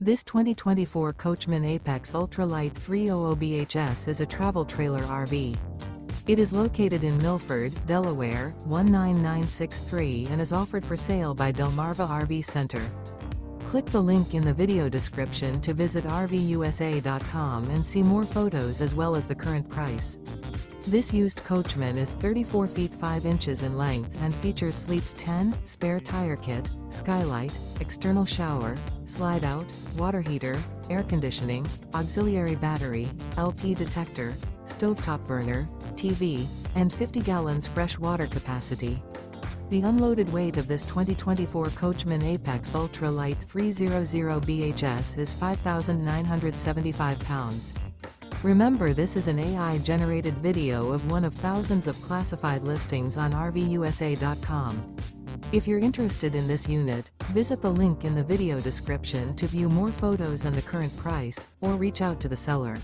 This 2024 Coachmen Apex Ultra-Lite 300BHS is a travel trailer RV. It is located in Milford, Delaware, 19963 and is offered for sale by Delmarva RV Center. Click the link in the video description to visit RVUSA.com and see more photos as well as the current price. This used Coachman is 34 feet 5 inches in length and features sleeps 10, spare tire kit, Skylight, external shower, Slideout, water heater, air conditioning, auxiliary battery, LP detector, stovetop burner, TV, and 50 gallons fresh water capacity. The unloaded weight of this 2024 Coachmen Apex Ultra-Lite 300BHS is 5,975 pounds. Remember, this is an AI-generated video of one of thousands of classified listings on RVUSA.com. If you're interested in this unit, visit the link in the video description to view more photos and the current price, or reach out to the seller.